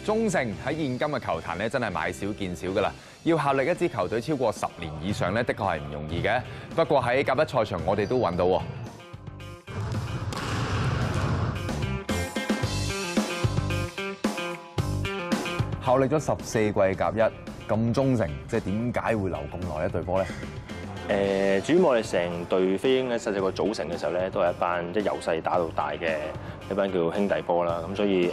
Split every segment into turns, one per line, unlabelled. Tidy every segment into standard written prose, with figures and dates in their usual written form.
忠誠喺現今嘅球壇咧，真係買少見少㗎啦。要效力一支球隊超過10年以上咧，的確係唔容易嘅。不過喺甲一賽場，我哋都揾到喎。效力咗14季甲一，咁忠誠，即係點解會留咁耐一隊波咧？
主要我哋成隊飛鷹咧，細細個組成嘅時候咧，都係一班即係由細打到大嘅一班叫兄弟波啦。咁所以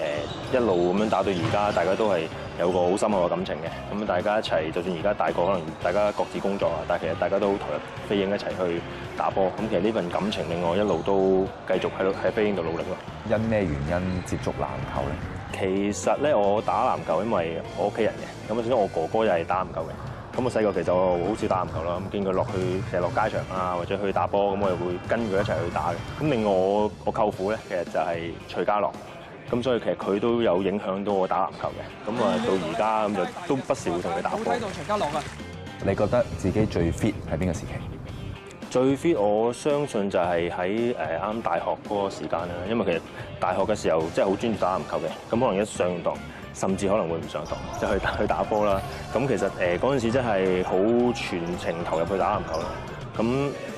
一路咁樣打到而家，大家都係有個好深厚嘅感情嘅。咁大家一齊，就算而家大個，可能大家各自工作啊，但係其實大家都好投入飛鷹一齊去打波。咁其實呢份感情令我一路都繼續喺飛鷹度努力咯。
因咩原因接觸籃球咧？
其實咧，我打籃球因為我屋企人嘅，咁啊，始終我哥哥又係打籃球嘅。咁我細個其實我好少打籃球啦，咁見佢落去成日落街場啊，或者去打波，咁我又會跟佢一齊去打嘅。咁另外我舅父咧，其實就係徐家樂，咁所以其實佢都有影響到我打籃球嘅。咁啊到而家咁就都不時會同佢打波。
冇睇到徐家樂啊！
你覺得自己最 fit 係邊個時期？
最 fit 我相信就係喺啱大學嗰個時間啦，因為其實大學嘅時候即係好專注打籃球嘅，咁可能一上完堂，甚至可能會唔上堂，就去打波啦。咁其實嗰陣時真係好全程投入去打籃球啦。咁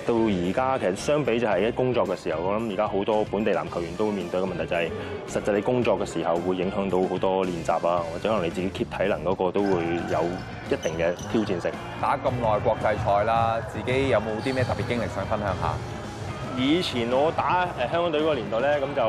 到而家其實相比就係一工作嘅時候，我諗而家好多本地籃球員都會面對嘅問題就係，實際你工作嘅時候會影響到好多練習啊，或者可能你自己 keep 體能嗰個都會有一定嘅挑戰性。
打咁耐國際賽啦，自己有冇啲咩特別經歷想分享下？
以前我打香港隊嗰個年代咧，咁就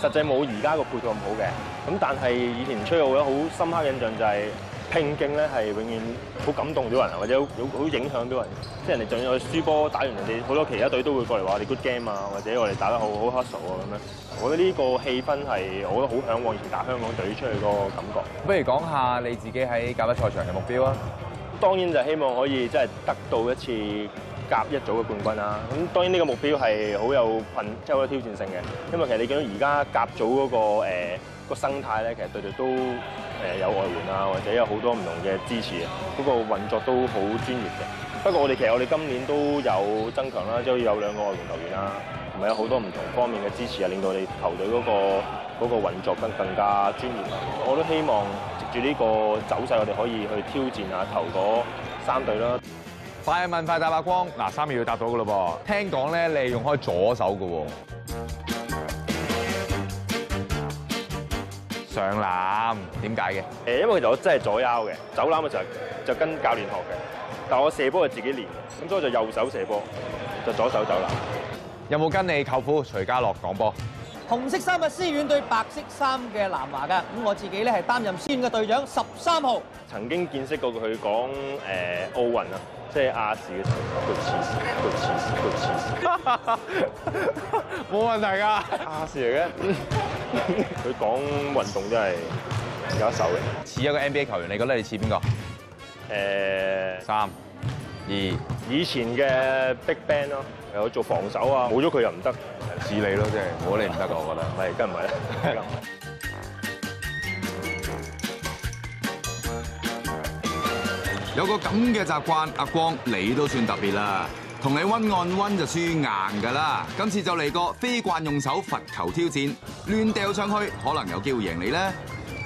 實際冇而家個配套咁好嘅。咁但係以前出去我覺得好深刻印象就係拼勁咧，係永遠好感動到人，或者好影響到人。即係人哋就算我輸波打完，人哋好多其他隊都會過嚟話我哋 good game 啊，或者我哋打得好 hustle 啊咁樣。我覺得呢個氣氛係我覺得好嚮往以前打香港隊出去個感覺。
不如講下你自己喺甲一賽場嘅目標啊！
當然就希望可以即係得到一次甲一組嘅冠軍啦。咁當然呢個目標係好有即係好有挑戰性嘅，因為其實你見到而家甲組嗰個生態咧，其實隊隊都有外援啊，或者有好多唔同嘅支持，嗰個運作都好專業嘅。不過我哋今年都有增強啦，即係有2個外援球員啦，同埋有好多唔同方面嘅支持啊，令到我哋球隊嗰個運作更加專業。我都希望藉住呢個走勢，我哋可以去挑戰下頭嗰3隊啦。
快問快答阿光，嗱3秒要答到噶咯噃。聽講咧，你係用開左手噶喎。上籃點解嘅？
因為其實我真係左腰嘅，走籃嘅時候就跟教練學嘅，但我射波係自己練，咁所以就右手射波，就左手走籃。
有冇跟你舅父徐家樂講波？
紅色衫嘅思遠對白色衫嘅南華㗎，咁我自己咧係擔任思遠嘅隊長13號。
曾經見識過佢講奧運啊，即係亞視嘅時候，
冇問題㗎，
亞視嚟嘅。佢講運動真係有一手嘅。
似一個 NBA 球員，你覺得你似邊個？3、2，
以前嘅 Big Bang 咯，有做防守啊，冇咗佢又唔得。
似你咯，即係冇你唔得㗎，我覺得。
唔係，梗唔係啦。
有個咁嘅習慣，阿光你都算特別啦。同你1 on 1就輸硬㗎啦。今次就嚟個非慣用手罰球挑戰，亂掉上去，可能有機會贏你咧。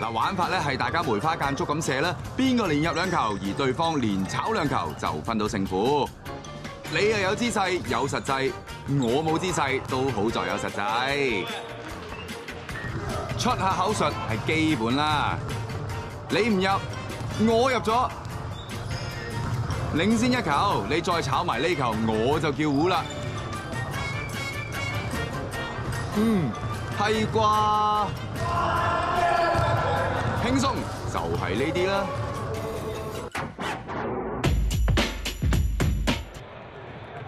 嗱，玩法咧係大家梅花間竹咁射啦，邊個連入2球，而對方連炒2球就分到勝負。你又有姿勢有實際，我冇姿勢都好在有實際。出下口述係基本啦。你唔入，我入咗。領先1球，你再炒埋呢球，我就叫糊啦。係啩？輕鬆就係呢啲啦。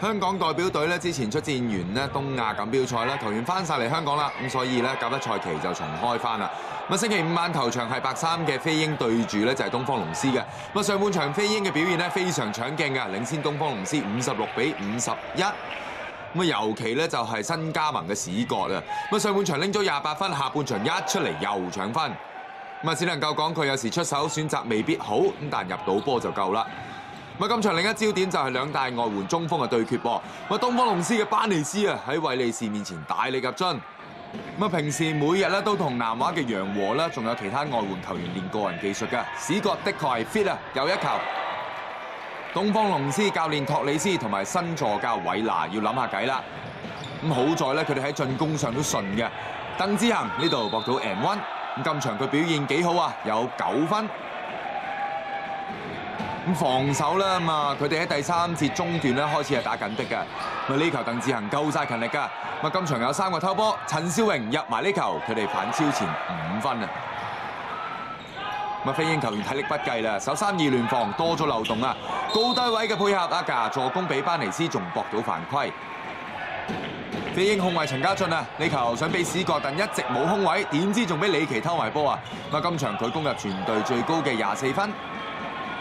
香港代表隊咧之前出戰完咧東亞錦標賽啦，球員翻晒嚟香港啦，咁所以咧甲一賽期就重開翻啦。咁星期5晚頭場係白衫嘅飛鷹對住咧就係東方龍獅嘅。咁上半場飛鷹嘅表現咧非常搶鏡嘅，領先東方龍獅56-51。咁尤其咧就係新加盟嘅史葛啊，咁上半場拎咗28分，下半場一出嚟又搶分。咁只能夠講佢有時出手選擇未必好，咁但入到波就夠啦。咁今場另一焦點就係2大外援中鋒嘅對決噃。咁東方龍獅嘅班尼斯啊喺韋利士面前大力入樽。咁啊，平時每日咧都同南華嘅楊和啦，仲有其他外援球員練個人技術嘅。史葛的確係 fit 啊，又一球。東方龍獅教練托里斯同埋新助教韋拿要諗下計啦。咁好在咧，佢哋喺進攻上都順嘅。鄧志恒呢度博到 N1， 咁今場佢表現幾好啊，有9分。咁防守啦，咁啊，佢哋喺第3節中段咧開始係打緊的嘅。咁呢球鄧志恒夠晒勤力㗎。咁今場有3個偷波，陳少榮入埋呢球，佢哋反超前5分啊！咁飛鷹球員體力不繼啦，守3-2聯防多咗漏洞啊！高低位嘅配合，阿架助攻俾班尼斯，仲搏到犯規。飛鷹控衛陳家俊啊，呢球想俾史葛，但一直冇空位，點知仲俾李奇偷埋波啊！咁今場佢攻入全隊最高嘅24分。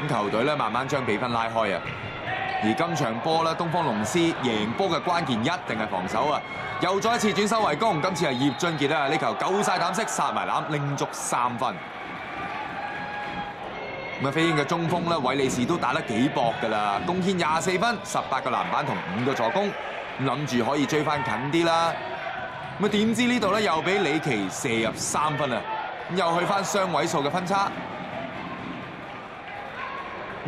咁球隊咧慢慢將比分拉開啊！而今場波咧，東方龍獅贏波嘅關鍵一定係防守啊！又再一次轉守為攻，今次係葉俊傑啊！呢球夠晒膽識殺埋籃，拎足3分。咁啊，飛鷹嘅中鋒咧，韋利士都打得幾搏㗎啦，貢獻24分、18個籃板同5個助攻，諗住可以追翻近啲啦。咁啊，點知呢度咧又俾李奇射入3分啊！又去翻雙位數嘅分差。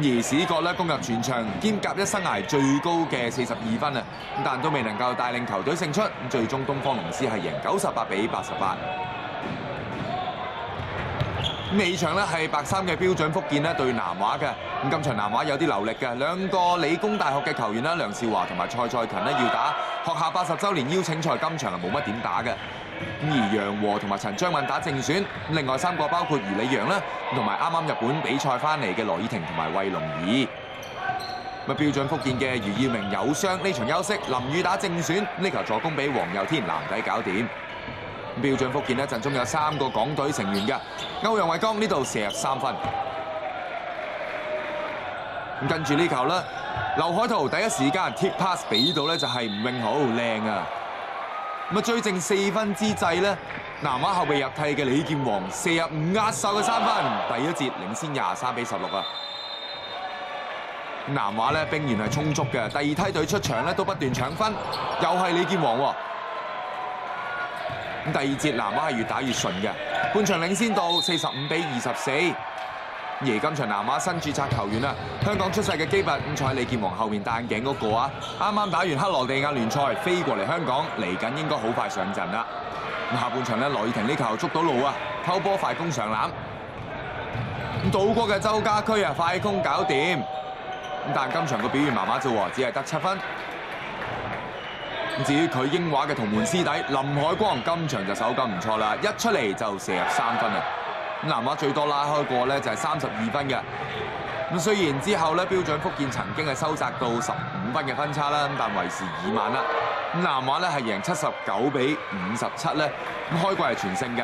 而史葛咧攻入全場兼甲一生涯最高嘅42分啊！咁但都未能夠帶領球隊勝出，咁最終東方龍獅係贏98比88。尾場咧係白衫嘅標準福建咧對南華嘅，咁今場南華有啲流力嘅，兩個理工大學嘅球員啦，梁少華同埋蔡賽勤咧要打學校80週年邀請賽，今場係冇乜點打嘅。咁而楊和同埋陳章敏打正選，另外3個包括余李陽啦，同埋啱啱日本比賽翻嚟嘅羅以婷同埋衛龍儀。咁標準福建嘅余耀明有傷，呢場休息，林宇打正選，呢球助攻俾黃佑天籃底搞掂。標準福建咧陣中有3個港隊成員嘅，歐陽偉剛呢度射入3分。咁跟住呢球咧，劉海圖第一時間貼 pass 俾到咧就係吳永豪，靚啊！咁啊追正4分之際咧，南華後備入替嘅李劍王射入唔壓哨嘅3分，第一節領先23比16啊！南華咧兵源係充足嘅，第二梯隊出場咧都不斷搶分，又係李劍王喎。咁第二節南華係越打越順嘅，半場領先到45比24。而今場南華新註冊球員啊，香港出世嘅基拔，咁坐喺李劍王後面戴眼鏡嗰個啊，啱啱打完克羅地亞聯賽，飛過嚟香港，嚟緊應該好快上陣啦。咁下半場咧，羅以婷呢球捉到路啊，偷波快攻上籃。咁倒過嘅周家駒啊，快攻搞掂。咁但今場個表現麻麻啫喎，只係得7分。至於佢英華嘅同門師弟林海光，今場就手感唔錯啦，一出嚟就射入3分啊！南華最多拉開過咧就係32分嘅。咁雖然之後咧標準福建曾經係收窄到15分嘅分差啦，但為時已晚啦。咁南華咧係贏79比57咧，咁開季係全勝嘅。